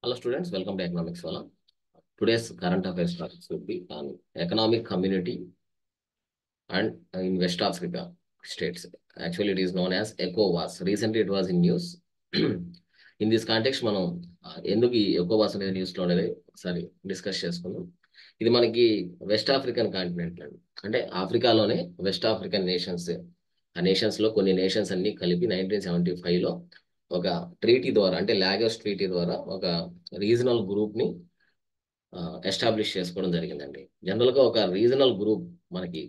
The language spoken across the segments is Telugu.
Hello students, welcome to Economics Wala. Today's current affairs topics will be on economic community and in West Africa states. Actually, it is known as ECOWAS. Recently, it was in news. In this context, మనం ఎందుకు ఈ ECOWAS అనేది న్యూస్లో అనేది ఒకసారి డిస్కస్ చేసుకుందాం. ఇది మనకి వెస్ట్ ఆఫ్రికన్ కాంటినెంట్ అండి. అంటే ఆఫ్రికాలోనే వెస్ట్ ఆఫ్రికన్ నేషన్స్, ఆ నేషన్స్ లో కొన్ని నేషన్స్ అన్ని కలిపి 1975లో ఒక ట్రీటీ ద్వారా, అంటే లాగోస్ ట్రీటీ ద్వారా ఒక రీజనల్ గ్రూప్ ని ఎస్టాబ్లిష్ చేసుకోవడం జరిగిందండి. జనరల్ గా ఒక రీజనల్ గ్రూప్ మనకి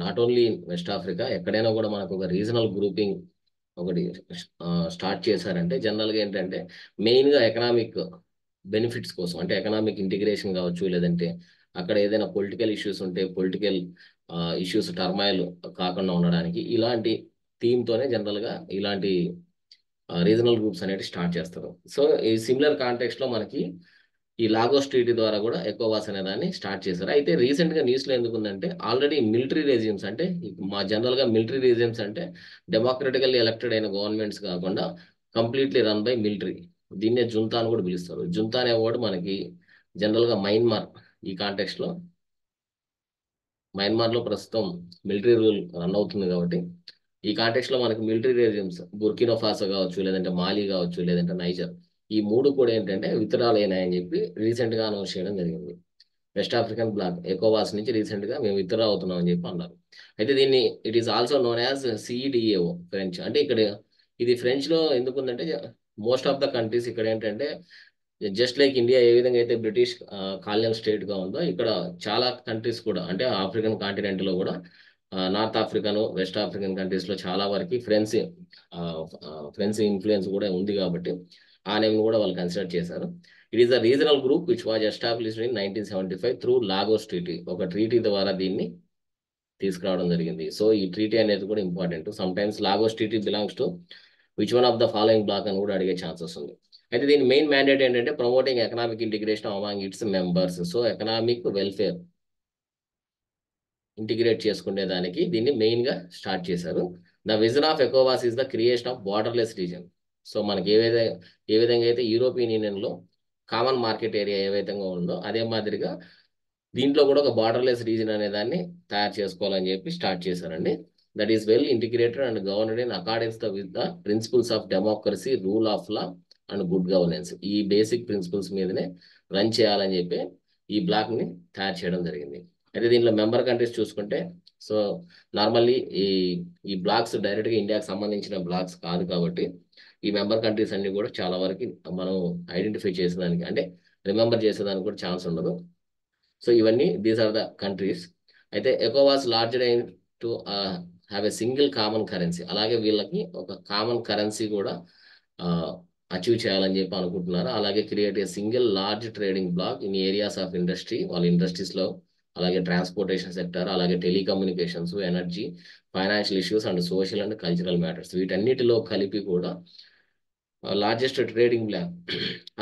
నాట్ ఓన్లీ వెస్ట్ ఆఫ్రికా, ఎక్కడైనా కూడా మనకు ఒక రీజనల్ గ్రూపింగ్ ఒకటి స్టార్ట్ చేశారంటే జనరల్ గా ఏంటంటే మెయిన్ గా ఎకనామిక్ బెనిఫిట్స్ కోసం, అంటే ఎకనామిక్ ఇంటిగ్రేషన్ కావచ్చు, లేదంటే అక్కడ ఏదైనా పొలిటికల్ ఇష్యూస్ ఉంటే పొలిటికల్ ఇష్యూస్ టర్మాయిల్ కాకుండా ఉండడానికి ఇలాంటి థీమ్ తోనే జనరల్ గా ఇలాంటి రీజనల్ గ్రూప్స్ అనేవి స్టార్ట్ చేస్తారు. సో ఈ సిమిలర్ కాంటెక్స్ట్ లో మనకి ఈ లాగోస్ ట్రీటీ ద్వారా కూడా ఎకోవాస్ అనే దాన్ని స్టార్ట్ చేశారు. అయితే రీసెంట్ గా న్యూస్ లో ఎందుకు ఉందంటే ఆల్రెడీ మిలిటరీ రెజిమ్స్, అంటే మా జనరల్ గా మిలిటరీ రెజిమ్స్ అంటే డెమోక్రటికల్లీ ఎలక్టెడ్ అయిన గవర్నమెంట్స్ కాకుండా కంప్లీట్లీ రన్ బై మిలిటరీ, దీన్నే జుంతా అని కూడా పిలుస్తారు. జుంతా అనే వర్డ్ మనకి జనరల్ గా మయన్మార్, ఈ కాంటెక్స్ట్ లో మయన్మార్ లో ప్రస్తుతం మిలిటరీ రూల్ రన్ అవుతుంది కాబట్టి ఈ కాంటెక్స్ట్ లో మనకి మిలిటరీ రెజిమ్స్ బుర్కినో ఫాసో కావచ్చు, లేదంటే మాలి కావచ్చు, లేదంటే నైజర్, ఈ మూడు కూడా ఏంటంటే విత్డ్రాల్ అయినాయని చెప్పి రీసెంట్ గా అనౌన్స్ చేయడం జరిగింది. వెస్ట్ ఆఫ్రికన్ బ్లాక్ ఎకోవాస్ నుంచి రీసెంట్ గా మేము విత్డ్రా అవుతున్నాం అని చెప్పి అన్నారు. అయితే దీన్ని it is also known as CEDEAO French. అంటే ఇక్కడ ఇది ఫ్రెంచ్ లో ఎందుకుందంటే మోస్ట్ ఆఫ్ ద కంట్రీస్ ఇక్కడ ఏంటంటే జస్ట్ లైక్ ఇండియా ఏ విధంగా అయితే బ్రిటిష్ కాలనియల్ స్టేట్ గా ఉందో, ఇక్కడ చాలా కంట్రీస్ కూడా, అంటే ఆఫ్రికన్ కాంటినెంట్ లో కూడా north African, west African countries లో చాలా వరకు ఫ్రెంచ్ ఇన్ఫ్లుయెన్స్ కూడా ఉంది కాబట్టి ఆ నేమ్ కూడా వాళ్ళు కన్సిడర్ చేశారు. It is the regional group which was established in 1975 through Lagos treaty. ఒక ట్రీటీ ద్వారా దీన్ని తీసుకురావడం జరిగింది. సో ఈ ట్రీటీ అనేది కూడా important. Some times Lagos treaty belongs to which one of the following block అని కూడా అడిగే ఛాన్సెస్ ఉంది. అయితే దీని మెయిన్ మ్యాండేట్ ఏంటంటే promoting economic integration among its members. So economic welfare integrate చేసుకునే దానికి దీన్ని మెయిన్ గా స్టార్ట్ చేశారు. ద విజన్ ఆఫ్ ఎకోవాస్ is the creation of borderless region. So మనకి ఏ విధంగా అయితే యూరోపియన్ యూనియన్ లో కామన్ మార్కెట్ ఏరియా ఏ విధంగా ఉందో అదే మాదిరిగా దీంట్లో కూడా ఒక బార్డర్లెస్ రీజన్ అనే దాన్ని తయారు చేసుకోవాలని చెప్పి స్టార్ట్ చేశారండి. That is well integrated and governed in accordance with the principles of democracy, rule of law and good governance. ఈ బేసిక్ ప్రిన్సిపల్స్ మీదనే రన్ చేయాలని చెప్పి ఈ బ్లాక్ ని తయారు చేయడం జరిగింది. అయితే దీనిలో మెంబర్ కంట్రీస్ చూసుకుంటే, సో నార్మల్లీ ఈ బ్లాక్స్ డైరెక్ట్ గా ఇండియాకి సంబంధించిన బ్లాక్స్ కాదు కాబట్టి ఈ మెంబర్ కంట్రీస్ అన్ని కూడా చాలా వరకు మనం ఐడెంటిఫై చేసేదానికి, అంటే రిమెంబర్ చేసేదానికి కూడా ఛాన్స్ ఉండదు. సో ఇవన్నీ దీస్ ఆర్ ద కంట్రీస్. అయితే ఎకోవాస్ larger aim to have a single common currency. అలాగే వీళ్ళకి ఒక కామన్ కరెన్సీ కూడా అచీవ్ చేయాలని చెప్పి అనుకుంటున్నారు. అలాగే create a single large trading block in areas of industry, వాళ్ళ ఇండస్ట్రీస్ లో, అలాగే ట్రాన్స్పోర్టేషన్ సెక్టర్, అలాగే telecommunications, energy, financial issues and social and cultural matters, వీటన్నిటిలో కలిపి కూడా largest trading bloc.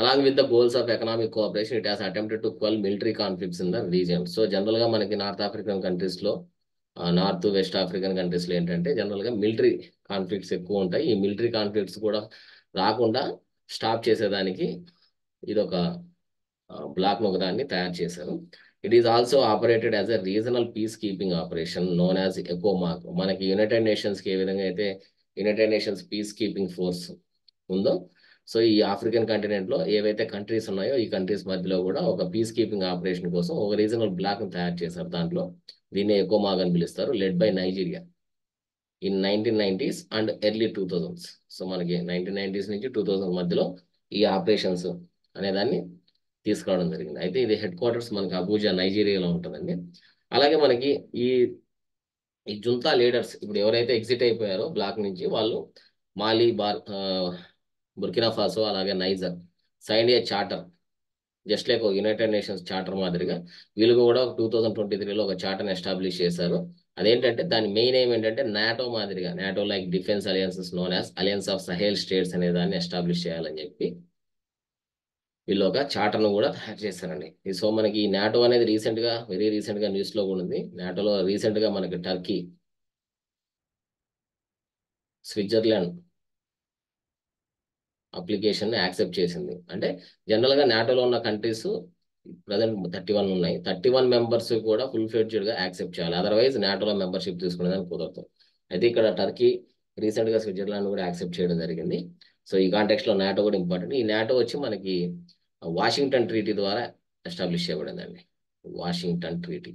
Along with the goals of economic cooperation, it has attempted to quell military conflicts in the region. So general గా మనకి నార్త్ ఆఫ్రికన్ కంట్రీస్ లో, నార్త్ వెస్ట్ ఆఫ్రికన్ కంట్రీస్ లో ఏంటంటే జనరల్ గా మిలిటరీ కాన్ఫ్లిక్ట్స్ ఎక్కువ ఉంటాయి. ఈ మిలిటరీ కాన్ఫ్లిక్ట్స్ కూడా రాకుండా స్టాప్ చేసేదానికి ఇది ఒక బ్లాక్ ఒకదాన్ని తయారు చేశారు. It is also operated as a regional peace keeping operation known as ఎకోమాక్. మనకి యునైటెడ్ నేషన్స్ కి ఏ విధంగా అయితే United Nations peace keeping force ఉందో, సో ఈ ఆఫ్రికన్ కాంటినెంట్ లో ఏవైతే కంట్రీస్ ఉన్నాయో ఈ కంట్రీస్ మధ్యలో కూడా ఒక పీస్ కీపింగ్ ఆపరేషన్ కోసం ఒక రీజనల్ బ్లాక్ తయారు చేశారు. దాంట్లో దీన్ని ఎకోమాగ్ అని పిలుస్తారు, led by Nigeria in 1990s and early 2000s. So మనకి 1990s నుంచి 2000 మధ్యలో ఈ ఆపరేషన్స్ అనే దాన్ని తీసుకురావడం జరిగింది. అయితే ఇది హెడ్ క్వార్టర్స్ మనకి అబూజా, నైజీరియాలో ఉంటుందండి. అలాగే మనకి ఈ జుంతా లీడర్స్ ఇప్పుడు ఎవరైతే ఎగ్జిట్ అయిపోయారో బ్లాక్ నుంచి, వాళ్ళు మాలి, బుర్కినా ఫాసో, అలాగే Niger sign a charter, just like United Nations charter మాదిరిగా వీళ్ళు కూడా 2023లో ఒక చార్టర్ని ఎస్టాబ్లిష్ చేశారు. అదేంటంటే దాని మెయిన్ ఎయిమ్ ఏంటంటే నాటో మాదిరిగా, NATO like defence alliances known as alliance of Sahel states అనే దాన్ని ఎస్టాబ్లిష్ చేయాలని చెప్పి వీళ్ళు ఒక చార్టర్ను కూడా తయారు చేశారండి. సో మనకి ఈ నాటో అనేది వెరీ రీసెంట్ గా న్యూస్ లో కూడా ఉంది. నాటోలో రీసెంట్ గా మనకి టర్కీ, స్విట్జర్లాండ్, అప్లికేషన్ యాక్సెప్ట్ చేసింది. అంటే జనరల్గా నాటోలో ఉన్న కంట్రీస్ ప్రజెంట్ 31 ఉన్నాయి. 31 మెంబర్స్ కూడా ఫుల్ ఫ్లెడ్జ్డ్గా యాక్సెప్ట్ చేయాలి, అదర్వైజ్ నాటోలో మెంబర్షిప్ తీసుకునేదానికి కుదరదు. అయితే ఇక్కడ టర్కీ రీసెంట్గా స్విట్జర్లాండ్ కూడా యాక్సెప్ట్ చేయడం జరిగింది. సో ఈ కాంటెక్స్లో నాటో కూడా ఇంపార్టెంట్. ఈ నాటో వచ్చి మనకి వాషింగ్టన్ ట్రీటీ ద్వారా ఎస్టాబ్లిష్ చేయబడిందండి. Washington treaty.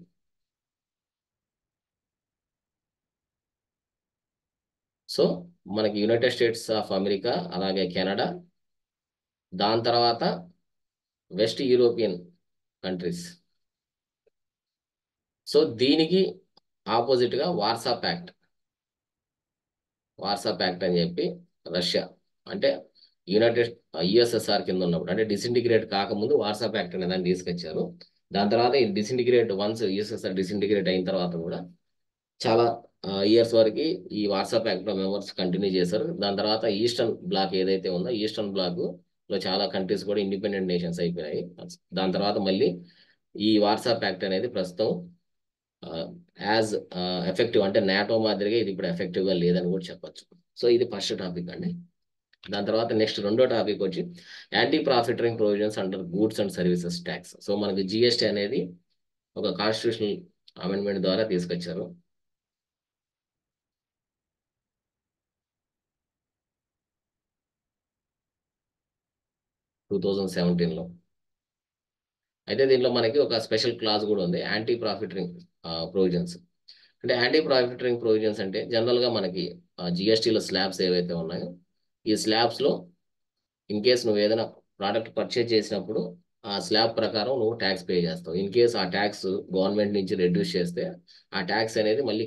సో మనకి యునైటెడ్ స్టేట్స్ ఆఫ్ అమెరికా, అలాగే కెనడా, దాని తర్వాత వెస్ట్ యూరోపియన్ కంట్రీస్. సో దీనికి ఆపోజిట్గా వార్సా ప్యాక్ట్ అని చెప్పి రష్యా, అంటే యునైటెడ్ యుఎస్ఎస్ఆర్ కింద ఉన్నప్పుడు, అంటే డిసింటిగ్రేట్ కాకముందు వార్సా ప్యాక్ట్ అనే దాన్ని తీసుకొచ్చారు. దాని తర్వాత ఈ డిసింటిగ్రేట్, వన్స్ యుఎస్ఎస్ఆర్ డిసింటిగ్రేట్ అయిన తర్వాత కూడా చాలా ఇయర్స్ వరకు ఈ వార్సా ప్యాక్ట్ లో మెంబర్స్ కంటిన్యూ చేశారు. దాని తర్వాత ఈస్టర్న్ బ్లాక్ ఏదైతే ఉందో, ఈస్టర్న్ బ్లాక్ లో చాలా కంట్రీస్ కూడా ఇండిపెండెంట్ నేషన్స్ అయిపోయాయి. దాని తర్వాత మళ్ళీ ఈ వార్సా ప్యాక్ట్ అనేది ప్రస్తుతం యాజ్ ఎఫెక్టివ్, అంటే నాటో మాదిరిగా ఇది ఇప్పుడు ఎఫెక్టివ్గా లేదని కూడా చెప్పొచ్చు. సో ఇది ఫస్ట్ టాపిక్ అండి. దాని తర్వాత నెక్స్ట్ రెండో టాపిక్ వచ్చి anti profiteering provisions under goods and services tax. So మనకి జిఎస్టీ అనేది ఒక కాన్స్టిట్యూషనల్ అమెండ్మెంట్ ద్వారా తీసుకొచ్చారు. టూ 2017లో. అయితే దీంట్లో మనకి ఒక స్పెషల్ క్లాజ్ కూడా ఉంది, యాంటీ ప్రాఫిటరింగ్ ప్రొవిజన్స్. అంటే యాంటీ ప్రాఫిటరింగ్ ప్రొవిజన్స్ అంటే జనరల్గా మనకి జిఎస్టీలో స్లాబ్స్ ఏవైతే ఉన్నాయో, ఈ స్లాబ్స్లో ఇన్ కేస్ నువ్వు ఏదైనా ప్రోడక్ట్ పర్చేజ్ చేసినప్పుడు ఆ స్లాబ్ ప్రకారం నువ్వు ట్యాక్స్ పే చేస్తావు. ఇన్ కేస్ ఆ ట్యాక్స్ గవర్నమెంట్ నుంచి రెడ్యూస్ చేస్తే ఆ ట్యాక్స్ అనేది మళ్ళీ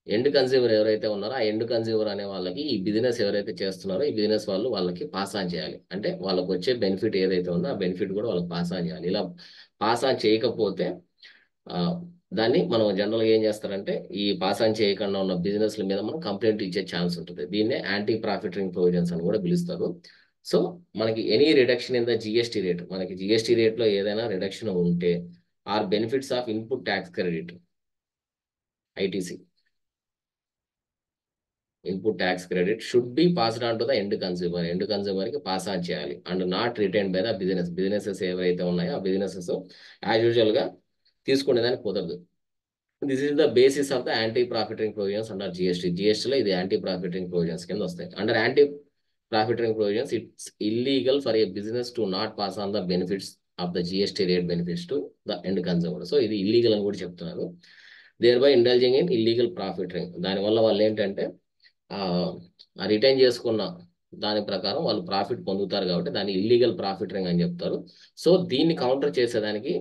ఎండ్ కన్స్యూమర్ ఎవరైతే ఉన్నారో, ఆ ఎండ్ కన్స్యూమర్ అనే వాళ్ళకి ఈ బిజినెస్ ఎవరైతే చేస్తున్నారో ఈ బిజినెస్ వాళ్ళు వాళ్ళకి పాస్ ఆన్ చేయాలి. అంటే వాళ్ళకి వచ్చే బెనిఫిట్ ఏదైతే ఉందో ఆ బెనిఫిట్ కూడా వాళ్ళకి పాస్ ఆన్ చేయాలి. ఇలా పాస్ ఆన్ చేయకపోతే ఆ, దాన్ని మనం జనరల్గా ఏం చేస్తారంటే, ఈ పాస్ ఆన్ చేయకుండా ఉన్న బిజినెస్ల మీద మనం కంప్లైంట్ ఇచ్చే ఛాన్స్ ఉంటుంది. దీన్నే యాంటీ ప్రాఫిటరింగ్ ప్రొవిజన్స్ అని కూడా పిలుస్తారు. సో మనకి any reduction in the GST rate, మనకి జిఎస్టీ రేట్లో ఏదైనా రిడక్షన్ ఉంటే, or benefits of input tax credit, ITC, input tax credit should be passed on to the end consumer. End consumer కి పాస్ ఆన్ చేయాలి and not retain by the businesses ఏవైతే ఉన్నాయో ఆ బిజినెసెస్ యాజ్ యూజువల్ గా తీసుకునేదానికి కుదరదు. This is the basis of the anti profiteering provisions under GST. జిఎస్టీలో ఇది యాంటీ ప్రాఫిటరింగ్ ప్రొవిజన్స్ కింద వస్తాయి. Under anti profiteering provisions, it's illegal for a business to not pass on the benefits of the GST rate benefits to the end consumer. So ఇది ఇల్లీగల్ అని కూడా చెప్తున్నారు. Thereby indulging in illegal profiteering. దానివల్ల వాళ్ళు ఏంటంటే రిటైన్ చేసుకున్న దాని ప్రకారం వాళ్ళు ప్రాఫిట్ పొందుతారు కాబట్టి దాన్ని ఇల్లీగల్ ప్రాఫిటరింగ్ అని చెప్తారు. సో దీన్ని కౌంటర్ చేసేదానికి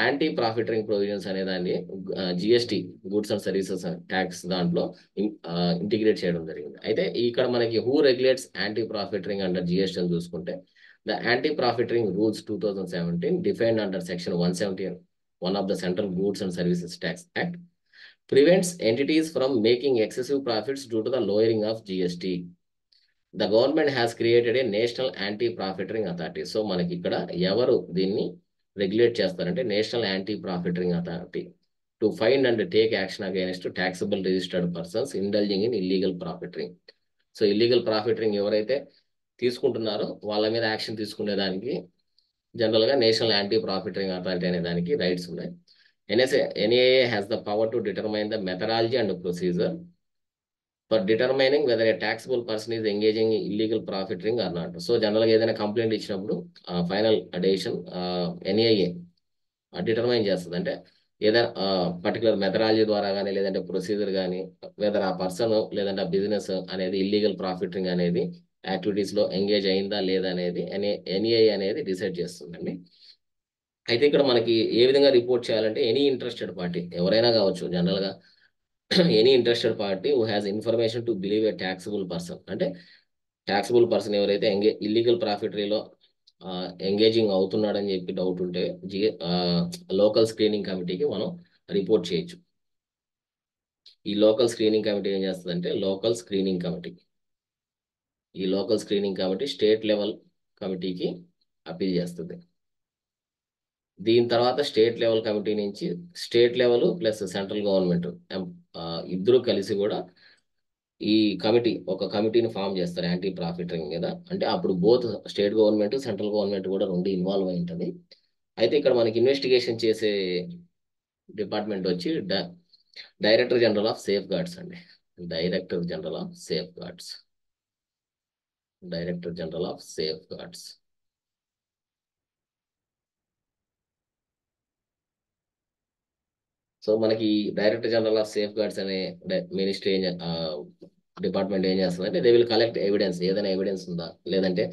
యాంటీ ప్రాఫిటరింగ్ ప్రొవిజన్స్ అనే దాన్ని GST, goods and services tax దాంట్లో ఇంటిగ్రేట్ చేయడం జరిగింది. అయితే ఇక్కడ మనకి who regulates anti profiteering under GST అని చూసుకుంటే, the anti profiteering rules 2017 defined under section 171 of the central goods and services tax act prevents entities from making excessive profits due to the lowering of GST. The government has created a national anti-profiteering authority. So మనకి ఇక్కడ ఎవరు దీన్ని రెగ్యులేట్ చేస్తారంటే, national anti profiteering authority to find and take action against taxable registered persons indulging in illegal profiteering. So illegal profiteering ఎవరైతే తీసుకుంటున్నారో వాళ్ళ మీద యాక్షన్ తీసుకునేదానికి జనరల్గా నేషనల్ యాంటీ ప్రాఫిటరింగ్ అథారిటీ అనే దానికి రైట్స్ ఉన్నాయి. NAA has the power to determine the methodology and procedure for determining whether a taxable person is engaging in illegal profiteering or not. So జనరల్గా ఏదైనా కంప్లైంట్ ఇచ్చినప్పుడు ఫైనల్ డెసిషన్ NAA డిటర్మైన్ చేస్తుంది. అంటే ఏదైనా పర్టికులర్ మెథడాలజీ ద్వారా కానీ లేదంటే ప్రొసీజర్ కానీ, వెదర్ ఆ పర్సన్ లేదంటే ఆ బిజినెస్ అనేది ఇల్లీగల్ ప్రాఫిటరింగ్ అనేది యాక్టివిటీస్లో ఎంగేజ్ అయిందా లేదా అనేది NAA అనేది డిసైడ్ చేస్తుందండి. అయితే ఇక్కడ మనకి ఏ విధంగా రిపోర్ట్ చేయాలంటే, ఎనీ ఇంట్రెస్టెడ్ పార్టీ ఎవరైనా కావచ్చు, జనరల్గా any interested party who has information to believe A taxable person, అంటే ట్యాక్సిబుల్ పర్సన్ ఎవరైతే ఇల్లీగల్ ప్రాఫిటరీలో ఎంగేజింగ్ అవుతున్నాడని చెప్పి డౌట్ ఉంటే లోకల్ స్క్రీనింగ్ కమిటీకి మనం రిపోర్ట్ చేయొచ్చు. ఈ లోకల్ స్క్రీనింగ్ కమిటీ ఏం చేస్తుందంటే, ఈ local screening committee state level కమిటీకి అపీల్ చేస్తుంది. దీని తర్వాత స్టేట్ లెవెల్ కమిటీ నుంచి state level plus central government ఇద్దరు కలిసి కూడా ఈ ఒక కమిటీని ఫామ్ చేస్తారు యాంటీ ప్రాఫిటరింగ్ మీద. అంటే అప్పుడు both state government central government కూడా రెండు ఇన్వాల్వ్ అయి ఉంటుంది. అయితే ఇక్కడ మనకి ఇన్వెస్టిగేషన్ చేసే డిపార్ట్మెంట్ వచ్చి director general of safeguards అండి. Director general of safeguards. Director general of safeguards. సో మనకి director general of safeguards అనే మినిస్ట్రీ డిపార్ట్మెంట్ ఏం చేస్తుందంటే దే విల్ కలెక్ట్ ఎవిడెన్స్, ఏదైనా ఎవిడెన్స్ ఉందా, లేదంటే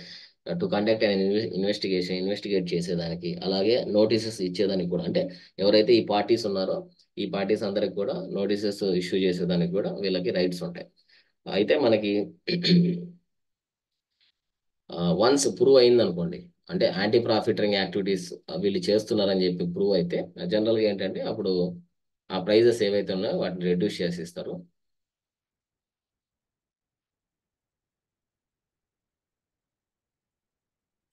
టు కండక్ట్ అన్ ఇన్వెస్టిగేట్ చేసేదానికి, అలాగే నోటీసెస్ ఇచ్చేదానికి కూడా. అంటే ఎవరైతే ఈ పార్టీస్ ఉన్నారో ఈ పార్టీస్ అందరికి కూడా నోటీసెస్ ఇష్యూ చేసేదానికి కూడా వీళ్ళకి రైట్స్ ఉంటాయి. అయితే మనకి వన్స్ ప్రూవ్ అయింది అనుకోండి, అంటే యాంటీ ప్రాఫిటరింగ్ యాక్టివిటీస్ వీళ్ళు చేస్తున్నారని చెప్పి ప్రూవ్ అయితే జనరల్గా ఏంటంటే అప్పుడు ఆ ప్రైజెస్ ఏవైతే ఉన్నాయో వాటిని రెడ్యూస్ చేసి ఇస్తారు.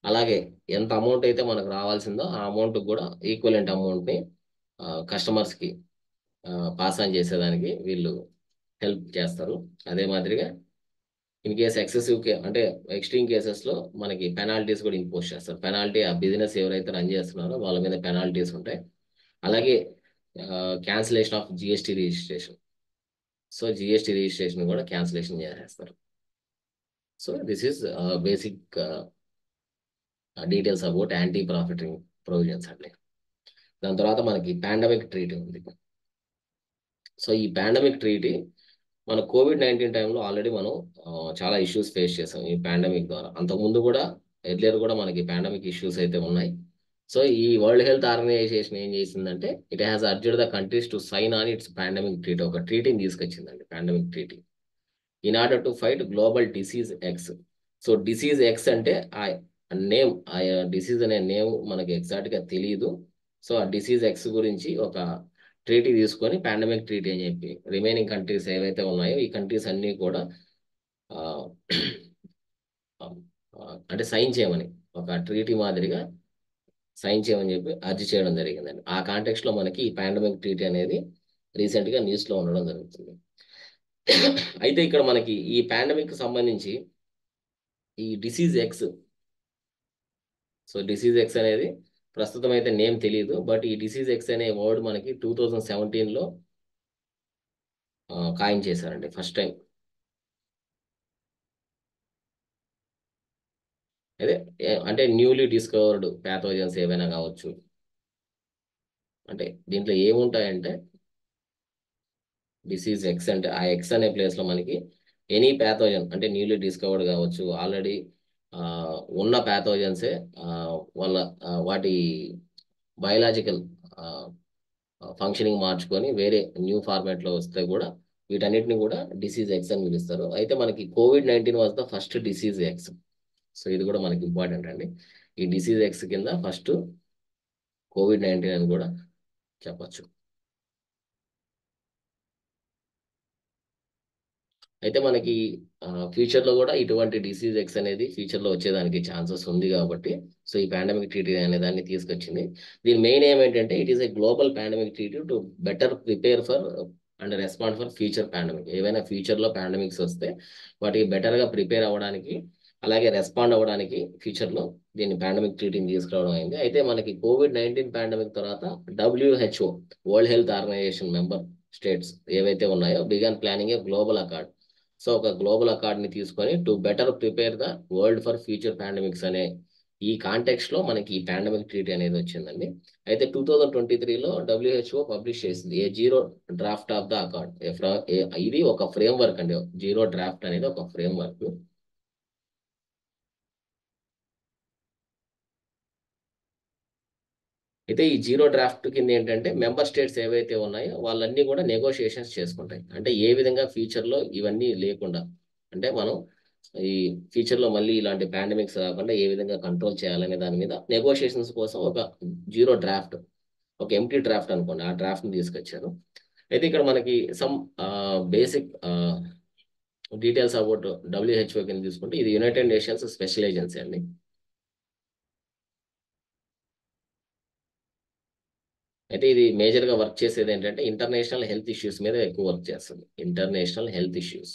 అలాగే ఎంత అమౌంట్ అయితే మనకు రావాల్సిందో ఆ అమౌంట్ కూడా ఈక్వలెంట్ అమౌంట్ని కస్టమర్స్కి పాస్ ఆన్ చేసేదానికి వీళ్ళు హెల్ప్ చేస్తారు. అదే మాదిరిగా ఇన్ కేస్ ఎక్సెసివ్ అంటే ఎక్స్ట్రీమ్ కేసెస్లో మనకి పెనాల్టీస్ కూడా ఇంపోజ్ చేస్తారు. పెనాల్టీ ఆ బిజినెస్ ఎవరైతే రన్ చేస్తున్నారో వాళ్ళ మీద పెనాల్టీస్ ఉంటాయి. అలాగే cancellation of GST registration. So GST registration కూడా క్యాన్సిలేషన్ చేసేస్తారు. So this is basic details about anti profiting provisions అండి. దాని తర్వాత మనకి పాండమిక్ ట్రీటీ ఉంది. సో ఈ పాండమిక్ ట్రీటీ మన కోవిడ్-19 టైంలో ఆల్రెడీ మనం చాలా ఇష్యూస్ ఫేస్ చేసాం ఈ పాండమిక్ ద్వారా. అంతకుముందు కూడా ఎర్లియర్ కూడా మనకి పాండమిక్ ఇష్యూస్ అయితే ఉన్నాయి. సో ఈ వరల్డ్ హెల్త్ ఆర్గనైజేషన్ ఏం చేసిందంటే it has urged the countries to sign on its pandemic treaty. ఒక ట్రీటీని తీసుకొచ్చిందండి, pandemic treaty, in order to fight global disease X. So disease X అంటే ఆ నేమ్, ఆ డిసీజ్ అనే నేమ్ మనకి ఎగ్జాక్ట్ గా తెలియదు. సో ఆ డిసీజ్ ఎక్స్ గురించి ఒక ట్రీటీ తీసుకొని పాండమిక్ ట్రీటీ అని చెప్పి రిమైనింగ్ కంట్రీస్ ఏవైతే ఉన్నాయో ఈ కంట్రీస్ అన్ని కూడా ఆ, ఆ, అంటే సైన్ చేయమని, ఒక ట్రీటీ మాదిరిగా సైన్ చేయమని చెప్పి అర్జీ చేయడం జరిగిందండి. ఆ కాంటెక్స్ట్ లో మనకి ఈ పాండమిక్ ట్రీటీ అనేది రీసెంట్ గా న్యూస్ లో ఉండడం జరుగుతుంది. అయితే ఇక్కడ మనకి ఈ పాండమిక్ సంబంధించి ఈ disease X, so disease X అనేది ప్రస్తుతం అయితే నేమ్ తెలియదు, బట్ ఈ డిసీజ్ ఎక్స్ అనే వర్డ్ మనకి 2017లో కాయిన్ చేశారండి ఫస్ట్ టైం. అదే అంటే న్యూలీ డిస్కవర్డ్ ప్యాథోజన్స్ ఏవైనా కావచ్చు. అంటే దీంట్లో ఏముంటాయంటే డిసీజ్ ఎక్స్ అంటే ఆ ఎక్స్ అనే ప్లేస్లో మనకి ఎనీ ప్యాథోజన్ అంటే న్యూలీ డిస్కవర్డ్ కావచ్చు, ఆల్రెడీ ఉన్న ప్యాథోజన్సే వాళ్ళ వాటి బయలాజికల్ ఫంక్షనింగ్ మార్చుకొని వేరే న్యూ ఫార్మాట్లో వస్తే కూడా వీటన్నిటిని కూడా డిసీజ్ ఎక్స్ అని పిలుస్తారు. అయితే మనకి COVID-19 was the first disease X. So ఇది కూడా మనకి ఇంపార్టెంట్ అండి. ఈ డిసీజ్ ఎక్స్ కింద ఫస్ట్ కోవిడ్-19 అని కూడా చెప్పచ్చు. అయితే మనకి ఫ్యూచర్లో కూడా ఇటువంటి డిసీజ్ ఎక్స్ అనేది ఫ్యూచర్లో వచ్చేదానికి ఛాన్సెస్ ఉంది కాబట్టి సో ఈ పాండమిక్ ట్రీటీ అనే దాన్ని తీసుకొచ్చింది. దీని మెయిన్ ఏమేంటంటే it is a global pandemic treaty to better prepare for and respond for future pandemic. ఏవైనా ఫ్యూచర్లో పాండమిక్స్ వస్తే వాటికి బెటర్గా ప్రిపేర్ అవ్వడానికి, అలాగే రెస్పాండ్ అవ్వడానికి ఫ్యూచర్లో దీన్ని పాండమిక్ ట్రీటీని తీసుకురావడం అయింది. అయితే మనకి కోవిడ్-19 పాండమిక్ తర్వాత WHO, world health organisation member states ఏవైతే ఉన్నాయో began planning a global accord. So ఒక గ్లోబల్ అకార్డ్ని తీసుకొని to better prepare the world for future pandemics అనే ఈ కాంటెక్స్ట్ లో మనకి ఈ పాండమిక్ ట్రీటీ అనేది వచ్చిందండి. అయితే 2023లో WHO పబ్లిష్ చేసింది a zero draft of the accord. ఇది ఒక ఫ్రేమ్ వర్క్ అండి, జీరో డ్రాఫ్ట్ అనేది ఒక ఫ్రేమ్ వర్క్. అయితే ఈ జీరో డ్రాఫ్ట్ కింద ఏంటంటే మెంబర్ స్టేట్స్ ఏవైతే ఉన్నాయో వాళ్ళన్నీ కూడా నెగోషియేషన్స్ చేసుకుంటాయి. అంటే ఏ విధంగా ఫ్యూచర్లో ఇవన్నీ లేకుండా, అంటే మనం ఈ ఫ్యూచర్లో మళ్ళీ ఇలాంటి పాండమిక్స్ రాకుండా ఏ విధంగా కంట్రోల్ చేయాలనే దాని మీద నెగోషియేషన్స్ కోసం ఒక జీరో డ్రాఫ్ట్, ఒక ఎంటీ డ్రాఫ్ట్ అనుకోండి, ఆ డ్రాఫ్ట్ని తీసుకొచ్చారు. అయితే ఇక్కడ మనకి some basic details about WHO కింద తీసుకుంటే ఇది యునైటెడ్ నేషన్స్ స్పెషల్ ఏజెన్సీ అండి. అయితే ఇది మేజర్గా వర్క్ చేసేది ఏంటంటే ఇంటర్నేషనల్ హెల్త్ ఇష్యూస్ మీద ఎక్కువ వర్క్ చేస్తుంది. International health issues.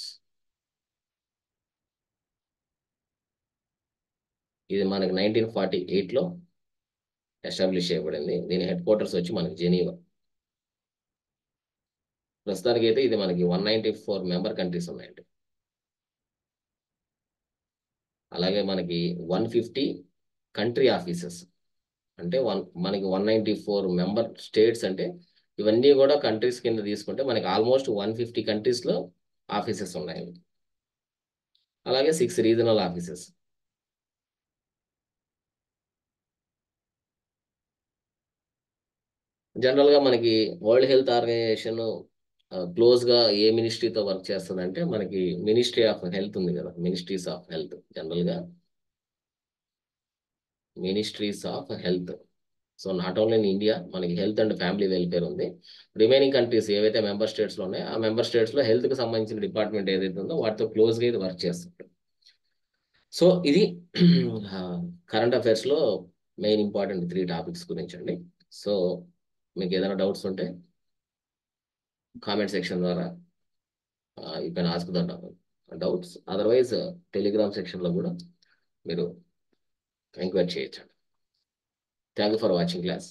ఇది మనకి 1948లో ఎస్టాబ్లిష్ చేయబడింది. దీని హెడ్ క్వార్టర్స్ వచ్చి మనకి జెనీవా. ప్రస్తుతానికి అయితే ఇది మనకి 194 మెంబర్ కంట్రీస్ ఉన్నాయండి. అలాగే మనకి 150 కంట్రీ ఆఫీసెస్, అంటే మనకి 194 మెంబర్ స్టేట్స్, అంటే ఇవన్నీ కూడా కంట్రీస్ కింద తీసుకుంటే మనకి ఆల్మోస్ట్ 150 కంట్రీస్లో ఆఫీసెస్ ఉన్నాయి. అలాగే 6 రీజనల్ ఆఫీసెస్. జనరల్గా మనకి వరల్డ్ హెల్త్ ఆర్గనైజేషన్ క్లోజ్గా ఏ మినిస్ట్రీతో వర్క్ చేస్తుంది అంటే మనకి మినిస్ట్రీ ఆఫ్ హెల్త్ ఉంది కదా, మినిస్ట్రీస్ ఆఫ్ హెల్త్. జనరల్గా ministries of health. So not only in India మనకి హెల్త్ అండ్ ఫ్యామిలీ వెల్ఫేర్ ఉంది. రిమైనింగ్ కంట్రీస్ ఏవైతే మెంబర్ స్టేట్స్లో ఉన్నాయో ఆ మెంబర్ స్టేట్స్లో హెల్త్కి సంబంధించిన డిపార్ట్మెంట్ ఏదైతే ఉందో వాటితో క్లోజ్గా ఇది వర్క్ చేస్తుంది. సో ఇది కరెంట్ అఫైర్స్లో మెయిన్ ఇంపార్టెంట్ 3 టాపిక్స్ గురించి అండి. సో మీకు ఏదైనా డౌట్స్ ఉంటే కామెంట్ సెక్షన్ ద్వారా you can ask the doubts. Otherwise Telegram సెక్షన్లో కూడా మీరు ఎంక్వైరీ చేయొచ్చు. Thank you for watching class.